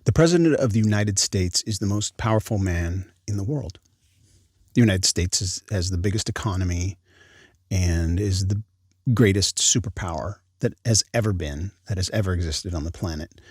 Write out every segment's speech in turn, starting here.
The President of the United States is the most powerful man in the world. The United States has the biggest economy and is the greatest superpower that has ever been, that has ever existed on the planet.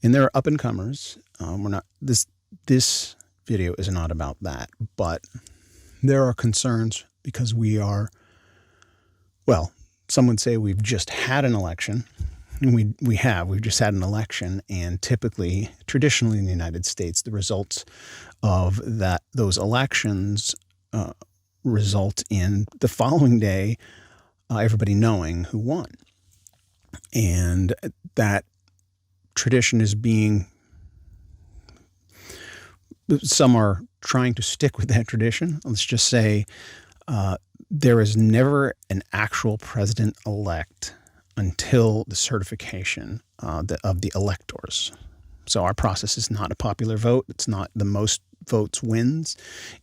And there are up-and-comers. This video is not about that, but there are concerns because we are, well, some would say we've just had an election. We've just had an election, and typically, traditionally in the United States, the results of those elections result in the following day, everybody knowing who won. And that tradition is some are trying to stick with that tradition. Let's just say there is never an actual president-elect until the certification of the electors. So our process is not a popular vote. It's not the most votes wins.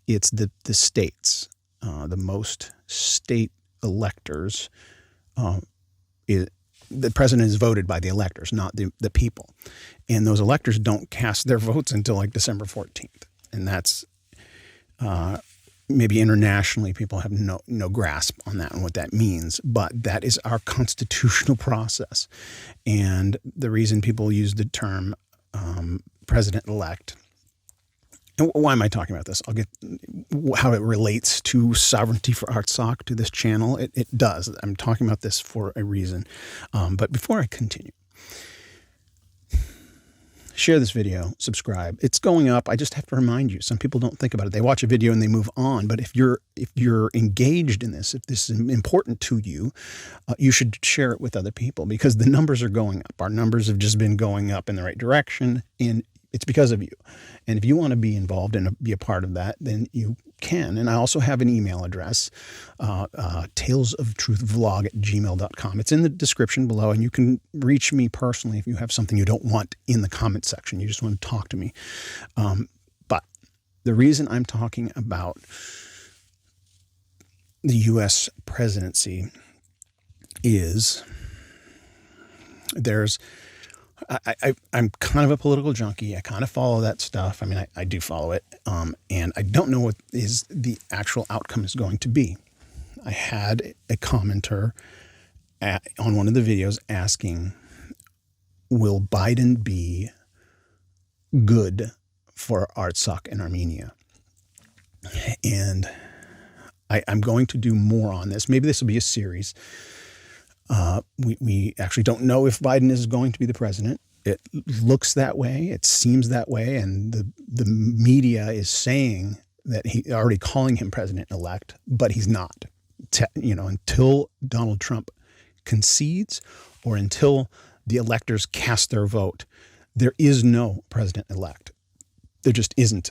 It's the states. The most state electors. The president is voted by the electors, not the people. And those electors don't cast their votes until like December 14th. And that's maybe internationally people have no grasp on that and what that means, but that is our constitutional process. And the reason people use the term President-elect, and why am I talking about this? I'll get how it relates to sovereignty for Artsakh, to this channel. It does. I'm talking about this for a reason. But before I continue, share this video, subscribe. It's going up. I just have to remind you, some people don't think about it. They watch a video and they move on. But if you're engaged in this, if this is important to you, you should share it with other people because the numbers are going up. Our numbers have just been going up in the right direction, and it's because of you. And if you want to be involved and be a part of that, then you can. And I also have an email address, TalesOfTruthVlog@gmail.com. It's in the description below, and you can reach me personally if you have something you don't want in the comment section. You just want to talk to me. But the reason I'm talking about the U.S. presidency is I'm kind of a political junkie. I kind of follow that stuff. I mean, I do follow it. And I don't know what is the actual outcome is going to be. I had a commenter on one of the videos asking, will Biden be good for Artsakh and Armenia? And I'm going to do more on this. Maybe this will be a series. We actually don't know if Biden is going to be the president. It looks that way. It seems that way. And the media is saying that he already calling him president-elect, but he's not. Until Donald Trump concedes or until the electors cast their vote, there is no president-elect. There just isn't.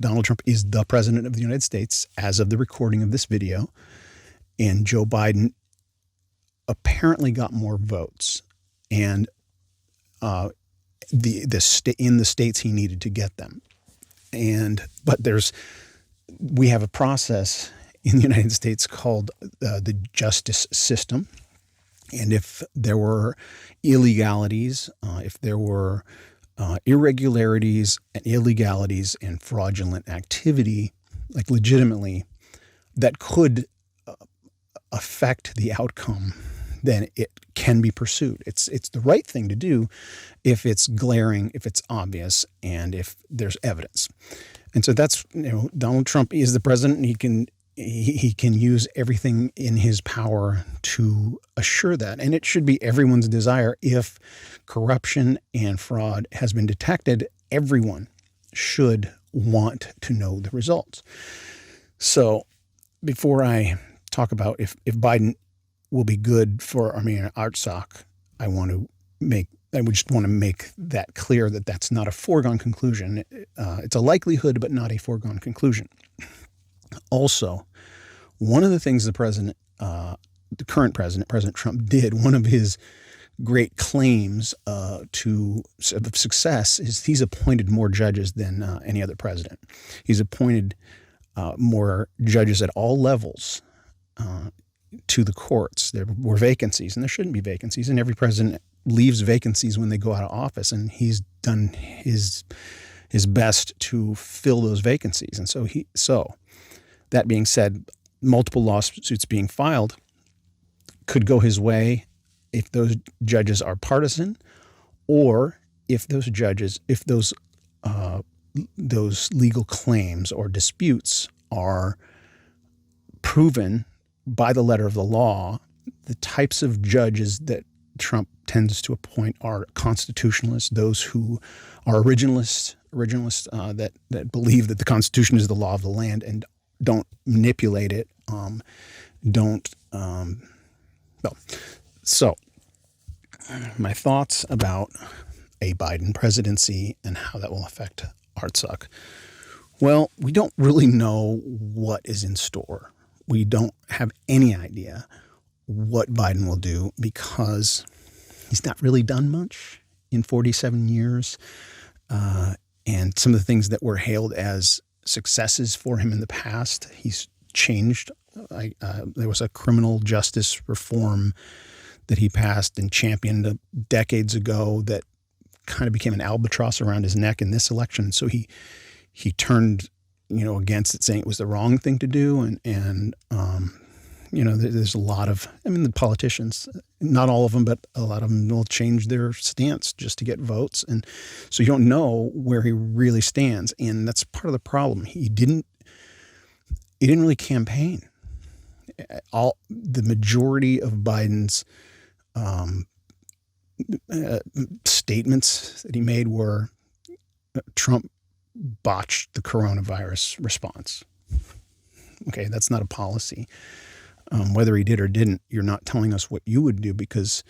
Donald Trump is the president of the United States as of the recording of this video. And Joe Biden apparently got more votes, and in the states he needed to get them. But we have a process in the United States called the justice system, and if there were illegalities, if there were irregularities and illegalities and fraudulent activity, like legitimately, that could affect the outcome, then it can be pursued. It's the right thing to do if it's glaring, if it's obvious, and if there's evidence. And so that's, Donald Trump is the president, and he can use everything in his power to assure that. And it should be everyone's desire. If corruption and fraud has been detected, everyone should want to know the results. So before I talk about if Biden will be good for Armenia and Artsakh, I would just want to make that clear that that's not a foregone conclusion. It's a likelihood, but not a foregone conclusion. Also, one of the things the current president, President Trump, did, one of his great claims of success is he's appointed more judges than any other president. He's appointed more judges at all levels to the courts. There were vacancies, and there shouldn't be vacancies, and every president leaves vacancies when they go out of office, and he's done his best to fill those vacancies. And so that being said, multiple lawsuits being filed could go his way if those judges are partisan, or if those legal claims or disputes are proven by the letter of the law. The types of judges that Trump tends to appoint are constitutionalists, those who are originalists that believe that the Constitution is the law of the land and don't manipulate it. So my thoughts about a Biden presidency and how that will affect Artsakh. Well, we don't really know what is in store. We don't have any idea what Biden will do because he's not really done much in 47 years. And some of the things that were hailed as successes for him in the past, he's changed. There was a criminal justice reform that he passed and championed decades ago that kind of became an albatross around his neck in this election. So he turned, against it, saying it was the wrong thing to do. And there's a lot of, the politicians, not all of them, but a lot of them will change their stance just to get votes. And so you don't know where he really stands. And that's part of the problem. He didn't really campaign. The majority of Biden's statements that he made were Trump botched the coronavirus response. Okay, that's not a policy. Whether he did or didn't, you're not telling us what you would do, because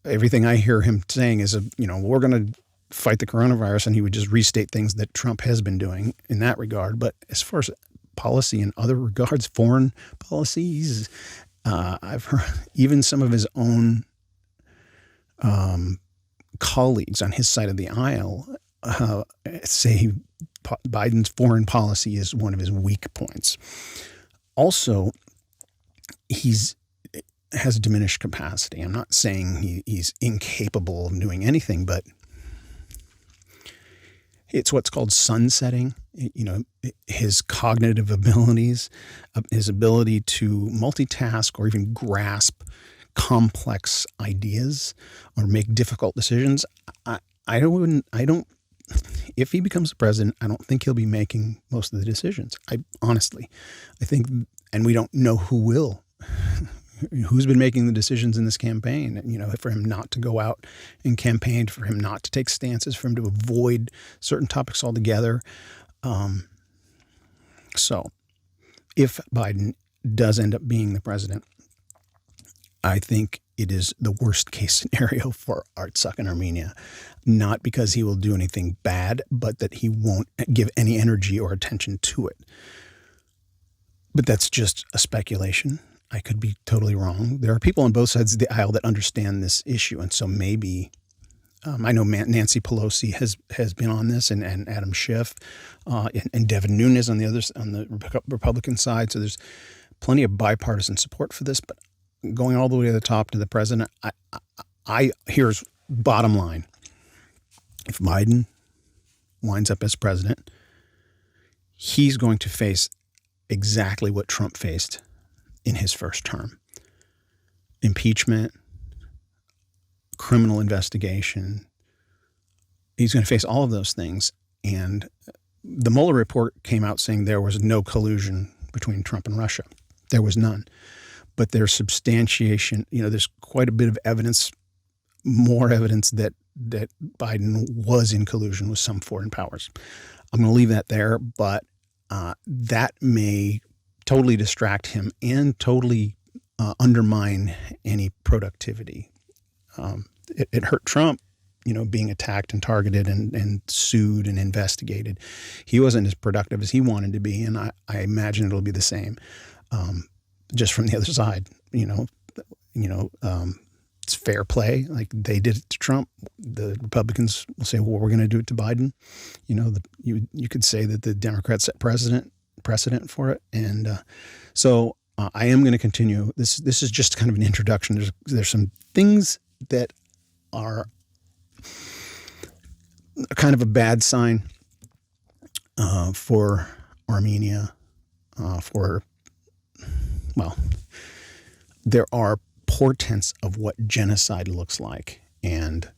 everything I hear him saying is, we're going to fight the coronavirus, and he would just restate things that Trump has been doing in that regard. But as far as policy in other regards, foreign policies, I've heard even some of his own colleagues on his side of the aisle say Biden's foreign policy is one of his weak points. Also, has diminished capacity. I'm not saying he's incapable of doing anything, but it's what's called sunsetting. His cognitive abilities, his ability to multitask or even grasp complex ideas or make difficult decisions. If he becomes the president, I don't think he'll be making most of the decisions. I think, and we don't know who will. Who's been making the decisions in this campaign? For him not to go out and campaign, for him not to take stances, for him to avoid certain topics altogether. So if Biden does end up being the president, I think it is the worst case scenario for Artsakh in Armenia, not because he will do anything bad, but that he won't give any energy or attention to it. But that's just a speculation. I could be totally wrong. There are people on both sides of the aisle that understand this issue. And so maybe, I know Nancy Pelosi has been on this, and Adam Schiff, and Devin Nunes on the Republican side. So there's plenty of bipartisan support for this, but going all the way to the top to the president, here's bottom line. If Biden winds up as president, he's going to face exactly what Trump faced in his first term. Impeachment, criminal investigation. He's going to face all of those things. And the Mueller report came out saying there was no collusion between Trump and Russia. There was none. But there's substantiation, there's quite a bit of evidence, more evidence that Biden was in collusion with some foreign powers. I'm going to leave that there, but that may totally distract him and totally undermine any productivity. It hurt Trump, being attacked and targeted and sued and investigated. He wasn't as productive as he wanted to be, and I imagine it'll be the same. Just from the other side, it's fair play. Like they did it to Trump. The Republicans will say, well, we're going to do it to Biden. You could say that the Democrats set precedent for it. And so I am going to continue. This is just kind of an introduction. There's some things that are kind of a bad sign for Armenia. There are portents of what genocide looks like, and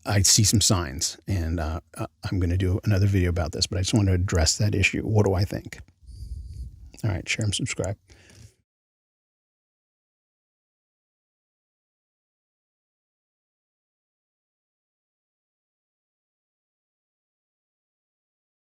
I see some signs, and I'm going to do another video about this, but I just want to address that issue. What do I think? All right, share and subscribe.